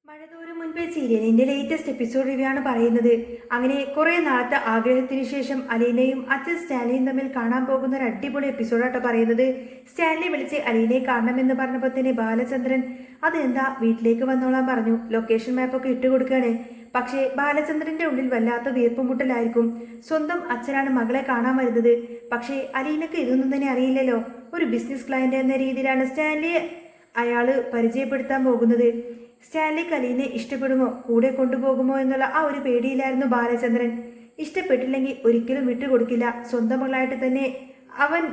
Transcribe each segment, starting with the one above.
മഴതോരും മുൻപേ സീരിയലിന്റെ latest episode review ആണ് പറയുന്നത്. അങ്ങനെ കുറെ നാളത്തെ ആഗ്രഹത്തിന് ശേഷം അലീനയും അച്ഛൻ സ്റ്റാൻലിയും തമ്മിൽ കാണാൻ പോകുന്ന ഒരു അടിപൊളി എപ്പിസോഡാട്ടോ പറയുന്നത്. സ്റ്റാൻലി വിളിച്ച് അലീനയെ കാണണമെന്ന് പറഞ്ഞപ്പോൾ തന്നെ ബാലചന്ദ്രൻ അതെന്താ വീട്ടിലേക്ക് വന്നോളാൻ പറഞ്ഞു. ലൊക്കേഷൻ മാപ്പൊക്കെ ഇട്ടുകൊടുക്കുകയാണ്. പക്ഷേ ബാലചന്ദ്രന്റെ ഉള്ളിൽ വല്ലാത്ത വീർപ്പുമുട്ടലായിരിക്കും. സ്വന്തം അച്ഛനാണ് മകളെ കാണാൻ വരുന്നത്. പക്ഷേ അലീനക്ക് ഇതൊന്നും തന്നെ അറിയില്ലല്ലോ. ഒരു ബിസിനസ് ക്ലയന്റ് എന്ന രീതിയിലാണ് സ്റ്റാൻലിയെ അയാള് പരിചയപ്പെടുത്താൻ പോകുന്നത്. സ്റ്റാൻലിക്ക് അലീനെ ഇഷ്ടപ്പെടുമോ, കൂടെ കൊണ്ടുപോകുമോ എന്നുള്ള ആ ഒരു പേടിയിലായിരുന്നു ബാലചന്ദ്രൻ. ഇഷ്ടപ്പെട്ടില്ലെങ്കിൽ ഒരിക്കലും വിട്ടുകൊടുക്കില്ല. സ്വന്തം മകളായിട്ട് തന്നെ അവൻ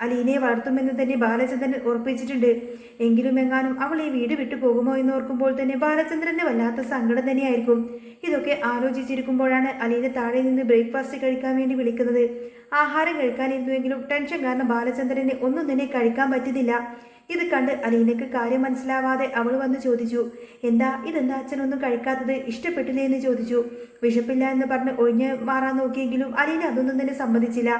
അലീനയെ വളർത്തുമെന്ന് തന്നെ ബാലചന്ദ്രൻ ഉറപ്പിച്ചിട്ടുണ്ട്. എങ്കിലും എങ്ങാനും അവൾ ഈ വീട് വിട്ടു പോകുമോ എന്ന് ഓർക്കുമ്പോൾ തന്നെ ബാലചന്ദ്രന് വല്ലാത്ത സങ്കടം തന്നെയായിരിക്കും. ഇതൊക്കെ ആലോചിച്ചിരിക്കുമ്പോഴാണ് അലീന താഴെ നിന്ന് ബ്രേക്ക്ഫാസ്റ്റ് കഴിക്കാൻ വേണ്ടി വിളിക്കുന്നത്. ആഹാരം കഴിക്കാനിരുന്നുവെങ്കിലും ടെൻഷൻ കാരണം ബാലചന്ദ്രന് ഒന്നും തന്നെ കഴിക്കാൻ പറ്റുന്നില്ല. ഇത് കണ്ട് അലീനക്ക് കാര്യം മനസ്സിലാവാതെ അവൾ വന്ന് ചോദിച്ചു, ഇതെന്താ അച്ഛനൊന്നും കഴിക്കാത്തത്, ഇഷ്ടപ്പെട്ടില്ലേ എന്ന് ചോദിച്ചു. വിശപ്പില്ല എന്ന് പറഞ്ഞ് ഒഴിഞ്ഞ് മാറാൻ നോക്കിയെങ്കിലും അലീന അതൊന്നും തന്നെ സമ്മതിച്ചില്ല.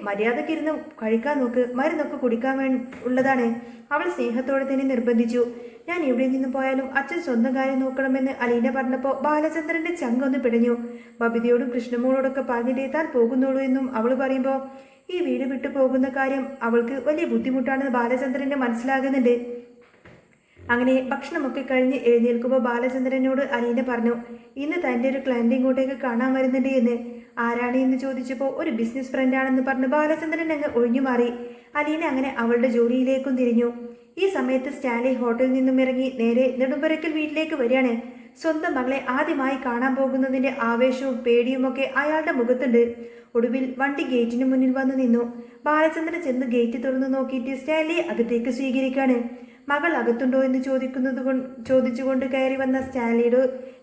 മര്യാദക്ക് ഇരുന്ന് കഴിക്കാൻ നോക്ക്, മരുന്നൊക്കെ കുടിക്കാൻ ഉള്ളതാണ്. അവൾ സ്നേഹത്തോടെ തന്നെ നിർബന്ധിച്ചു. ഞാൻ എവിടെ നിന്ന് പോയാലും അച്ഛൻ സ്വന്തം കാര്യം നോക്കണമെന്ന് അലീന പറഞ്ഞപ്പോൾ ബാലചന്ദ്രന്റെ ചങ്കൊന്ന് പിടഞ്ഞു. ബബിതയോടും കൃഷ്ണമോളോടൊക്കെ പറഞ്ഞിട്ടേ താൻ പോകുന്നുള്ളൂ എന്നും അവൾ പറയുമ്പോൾ ഈ വീട് വിട്ടു പോകുന്ന കാര്യം അവൾക്ക് വലിയ ബുദ്ധിമുട്ടാണെന്ന് ബാലചന്ദ്രന് മനസ്സിലാകുന്നുണ്ട്. അങ്ങനെ ഭക്ഷണമൊക്കെ കഴിഞ്ഞ് എഴുന്നേൽക്കുമ്പോൾ ബാലചന്ദ്രനോട് അലീന പറഞ്ഞു, ഇന്ന് തൻ്റെ ഒരു ക്ലയന്റ് ഇങ്ങോട്ടേക്ക് കാണാൻ വരുന്നുണ്ട് എന്ന്. ആരാണ് എന്ന് ചോദിച്ചപ്പോൾ ഒരു ബിസിനസ് ഫ്രണ്ടാണെന്ന് പറഞ്ഞ് ബാലചന്ദ്രൻ അങ്ങ് ഒഴിഞ്ഞു മാറി. അലീന അങ്ങനെ അവളുടെ ജോലിയിലേക്കും തിരിഞ്ഞു. ഈ സമയത്ത് സ്റ്റാൻലി ഹോട്ടലിൽ നിന്നും ഇറങ്ങി നേരെ നെടുമ്പരക്കൽ വീട്ടിലേക്ക് വരികയാണ്. സ്വന്തം മകളെ ആദ്യമായി കാണാൻ പോകുന്നതിന്റെ ആവേശവും പേടിയുമൊക്കെ അയാളുടെ മുഖത്തുണ്ട്. ഒടുവിൽ വണ്ടി ഗേറ്റിന് മുന്നിൽ വന്ന് നിന്നു. ബാലചന്ദ്രൻ ചെന്ന് ഗേറ്റ് തുറന്നു നോക്കിയിട്ട് സ്റ്റാൻലിയെ അകത്തേക്ക് സ്വീകരിക്കാണ്. മകൾ അകത്തുണ്ടോ എന്ന് ചോദിച്ചുകൊണ്ട് കയറി വന്ന സ്റ്റാൻലിയുടെ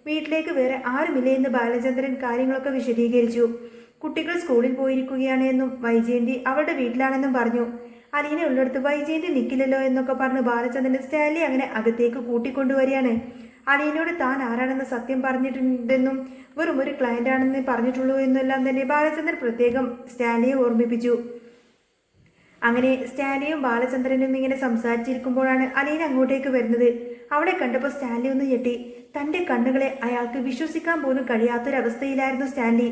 വീട്ടിലേക്ക് വേറെ ആരുമില്ലേ എന്ന് ബാലചന്ദ്രൻ കാര്യങ്ങളൊക്കെ വിശദീകരിച്ചു. കുട്ടികൾ സ്കൂളിൽ പോയിരിക്കുകയാണ് എന്നും വൈജയന്തി അവളുടെ വീട്ടിലാണെന്നും പറഞ്ഞു. അലീന ഉള്ളിടത്ത് വൈജയന്തി നിൽക്കില്ലല്ലോ എന്നൊക്കെ പറഞ്ഞ് ബാലചന്ദ്രൻ സ്റ്റാൻലി അങ്ങനെ അകത്തേക്ക് കൂട്ടിക്കൊണ്ടുവരികയാണ്. അലീനയോട് താൻ ആരാണെന്ന് സത്യം പറഞ്ഞിട്ടുണ്ടെന്നും വെറും ഒരു ക്ലയന്റ് ആണെന്ന് പറഞ്ഞിട്ടുള്ളൂ എന്നെല്ലാം തന്നെ ബാലചന്ദ്രൻ പ്രത്യേകം സ്റ്റാൻലിയെ ഓർമ്മിപ്പിച്ചു. അങ്ങനെ സ്റ്റാൻലിയും ബാലചന്ദ്രനും ഇങ്ങനെ സംസാരിച്ചിരിക്കുമ്പോഴാണ് അലീന അങ്ങോട്ടേക്ക് വരുന്നത്. അവളെ കണ്ടപ്പോൾ സ്റ്റാൻലി ഒന്ന് ഞെട്ടി. തന്റെ കണ്ണുകളെ അയാൾക്ക് വിശ്വസിക്കാൻ പോലും കഴിയാത്തൊരവസ്ഥയിലായിരുന്നു സ്റ്റാൻലി.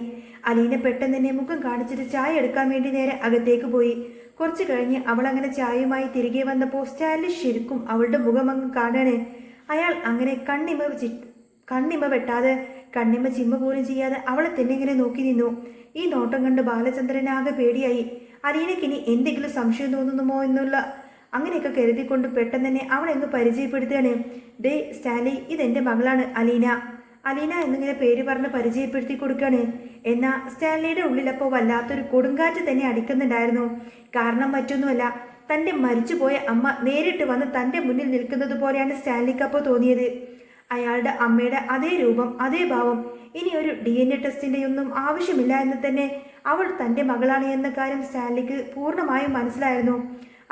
അലീന പെട്ടെന്ന് തന്നെ മുഖം കാണിച്ചിട്ട് ചായ എടുക്കാൻ വേണ്ടി നേരെ അകത്തേക്ക് പോയി. കുറച്ചു കഴിഞ്ഞ് അവൾ അങ്ങനെ ചായയുമായി തിരികെ വന്നപ്പോൾ സ്റ്റാൻലി ശരിക്കും അവളുടെ മുഖം അങ്ങ് കാണാണ്. അയാൾ അങ്ങനെ കണ്ണിമ വെട്ടാതെ കണ്ണിമ ചിമ്മ പോലും ചെയ്യാതെ അവളെ തന്നെ ഇങ്ങനെ നോക്കി നിന്നു. ഈ നോട്ടം കണ്ട് ബാലചന്ദ്രനാകെ പേടിയായി. അലീനയ്ക്കിനി എന്തെങ്കിലും സംശയം തോന്നുന്നുമോ എന്നുള്ള അങ്ങനെയൊക്കെ കരുതിക്കൊണ്ട് പെട്ടെന്ന് തന്നെ അവളെ ഒന്ന് പരിചയപ്പെടുത്തുകയാണ്. സ്റ്റാൻലി, ഇതെന്റെ മകളാണ് അലീന. അലീന എന്നിങ്ങനെ പേര് പറഞ്ഞ് പരിചയപ്പെടുത്തി കൊടുക്കുകയാണ്. എന്നാൽ സ്റ്റാൻലിയുടെ ഉള്ളിലപ്പോൾ വല്ലാത്തൊരു കൊടുങ്കാറ്റ് തന്നെ അടിക്കുന്നുണ്ടായിരുന്നു. കാരണം മറ്റൊന്നുമല്ല, തൻ്റെ മരിച്ചുപോയ അമ്മ നേരിട്ട് വന്ന് തൻ്റെ മുന്നിൽ നിൽക്കുന്നത് പോലെയാണ് സ്റ്റാൻലിക്ക് അപ്പോൾ തോന്നിയത്. അയാളുടെ അമ്മയുടെ അതേ രൂപം, അതേ ഭാവം. ഇനി ഒരു DNA ടെസ്റ്റിൻ്റെ ഒന്നും ആവശ്യമില്ല എന്ന് തന്നെ അവൾ തൻ്റെ മകളാണ് എന്ന കാര്യം സ്റ്റാൻലിക്ക് പൂർണ്ണമായും മനസ്സിലായിരുന്നു.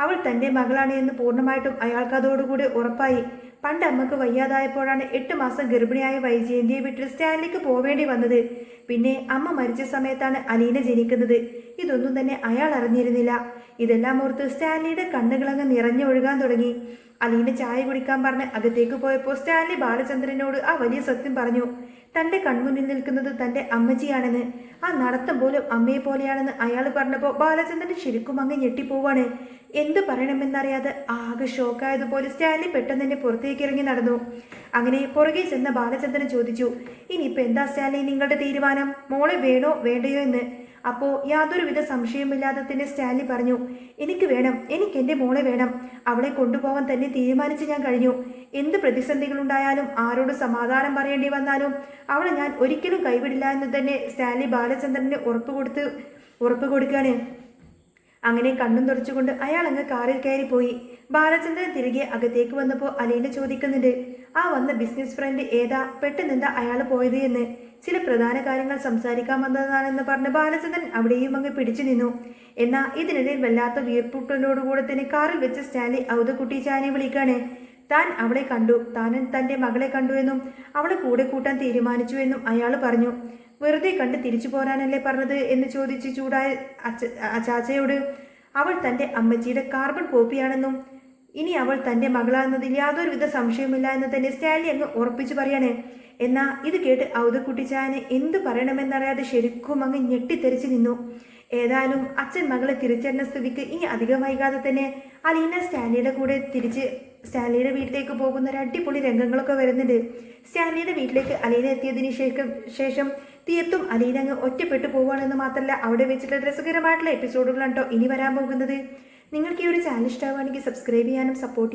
അവൾ തൻ്റെ മകളാണ് എന്ന് പൂർണ്ണമായിട്ടും അയാൾക്ക് അതോടുകൂടി ഉറപ്പായി. പണ്ട് അമ്മക്ക് വയ്യാതായപ്പോഴാണ് 8 മാസം ഗർഭിണിയായ വൈജയന്തിയെ വിട്ട് സ്റ്റാൻലിക്ക് പോവേണ്ടി വന്നത്. പിന്നെ അമ്മ മരിച്ച സമയത്താണ് അലീന ജനിക്കുന്നത്. ഇതൊന്നും തന്നെ അയാൾ അറിഞ്ഞിരുന്നില്ല. ഇതെല്ലാം ഓർത്ത് സ്റ്റാൻലിയുടെ കണ്ണുകളങ്ങ് നിറഞ്ഞൊഴുകാൻ തുടങ്ങി. അലീന ചായ കുടിക്കാൻ പറഞ്ഞ് അകത്തേക്ക് പോയപ്പോൾ സ്റ്റാൻലി ബാലചന്ദ്രനോട് ആ വലിയ സത്യം പറഞ്ഞു. തൻ്റെ കൺമുന്നിൽ നിൽക്കുന്നത് തൻ്റെ അമ്മച്ചിയാണെന്ന്, ആ നടത്തം പോലും അമ്മയെ പോലെയാണെന്ന് അയാൾ പറഞ്ഞപ്പോൾ ബാലചന്ദ്രൻ ശരിക്കും അങ്ങ് ഞെട്ടിപ്പോവാണ്. എന്ത് പറയണമെന്നറിയാതെ ആകെ ഷോക്കായതുപോലെ സ്റ്റാൻലി പെട്ടെന്ന് തന്നെ പുറത്തേക്ക് ഇറങ്ങി നടന്നു. അങ്ങനെ പുറകെ ചെന്ന ബാലചന്ദ്രൻ ചോദിച്ചു, ഇനിയിപ്പോൾ എന്താ സ്റ്റാൻലി നിങ്ങളുടെ തീരുമാനം, മോളെ വേണോ വേണ്ടയോ എന്ന്. അപ്പോൾ യാതൊരുവിധ സംശയമില്ലാതെ തന്നെ സ്റ്റാൻലി പറഞ്ഞു, എനിക്ക് വേണം, എനിക്ക് എൻ്റെ മോളെ വേണം. അവളെ കൊണ്ടുപോകാൻ തന്നെ തീരുമാനിച്ച് ഞാൻ കഴിഞ്ഞു. എന്ത് പ്രതിസന്ധികളുണ്ടായാലും ആരോട് സമാധാനം പറയേണ്ടി വന്നാലും അവളെ ഞാൻ ഒരിക്കലും കൈവിടില്ല എന്ന് തന്നെ സ്റ്റാൻലി ബാലചന്ദ്രന് ഉറപ്പ് കൊടുക്കുകയാണ്. അങ്ങനെ കണ്ണും തുടച്ചുകൊണ്ട് അയാൾ അങ്ങ് കാറിൽ കയറിപ്പോയി. ബാലചന്ദ്രൻ തിരികെ അകത്തേക്ക് വന്നപ്പോൾ അലീന ചോദിക്കുന്നുണ്ട്, ആ വന്ന ബിസിനസ് ഫ്രണ്ട് ഏതാ, പെട്ടെന്നെന്താ അയാൾ പോയത് എന്ന്. ചില പ്രധാന കാര്യങ്ങൾ സംസാരിക്കാൻ വന്നതാണെന്ന് പറഞ്ഞ് ബാലചന്ദ്രൻ അവിടെയും അങ്ങ് പിടിച്ചു നിന്നു. എന്നാൽ ഇതിനിടയിൽ വല്ലാത്ത വീർപ്പുട്ടലോടുകൂടെ തന്നെ കാറിൽ വെച്ച് സ്റ്റാൻലി ഔദക്കുട്ടി ചാനെ വിളിക്കാണ്. താൻ അവളെ കണ്ടു, താനും തൻ്റെ മകളെ കണ്ടു എന്നും അവളെ കൂടെ കൂട്ടാൻ തീരുമാനിച്ചു എന്നും അയാൾ പറഞ്ഞു. വെറുതെ കണ്ട് തിരിച്ചു പോരാനല്ലേ പറഞ്ഞത് എന്ന് ചോദിച്ച് ചൂടായ ചാച്ചയോട് അവൾ തൻ്റെ അമ്മച്ചിയുടെ കാർബൺ കോപ്പിയാണെന്നും ഇനി അവൾ തന്റെ മകളാണെന്നതിൽ യാതൊരുവിധ സംശയവുമില്ല എന്ന് തന്നെ സ്റ്റാൻലി അങ്ങ് ഉറപ്പിച്ചു പറയാണ്. എന്നാ ഇത് കേട്ട് ഔദക്കുട്ടിച്ചായന് എന്തു പറയണമെന്നറിയാതെ ശരിക്കും അങ്ങ് ഞെട്ടിത്തെറിച്ച് നിന്നു. ഏതായാലും അച്ഛൻ മകളെ തിരിച്ചറിഞ്ഞ സ്ഥിതിക്ക് ഇനി അധികം വൈകാതെ തന്നെ അലീന സ്റ്റാൻലിയുടെ കൂടെ തിരിച്ച് സ്റ്റാൻലിയുടെ വീട്ടിലേക്ക് പോകുന്ന ഒരു അടിപൊളി രംഗങ്ങളൊക്കെ വരുന്നുണ്ട്. സ്റ്റാൻലിയുടെ വീട്ടിലേക്ക് അലീന എത്തിയതിന് ശേഷം തീർത്തും അലീന അങ്ങ് ഒറ്റപ്പെട്ടു പോവുകയാണെന്ന് മാത്രമല്ല അവിടെ വെച്ചിട്ടുള്ള രസകരമായിട്ടുള്ള എപ്പിസോഡുകളാണ് കേട്ടോ ഇനി വരാൻ പോകുന്നത്. നിങ്ങൾക്ക് ഈ ഒരു ചാനൽ ഇഷ്ടമാവുകയാണെങ്കിൽ സബ്സ്ക്രൈബ് ചെയ്യാനും സപ്പോർട്ട്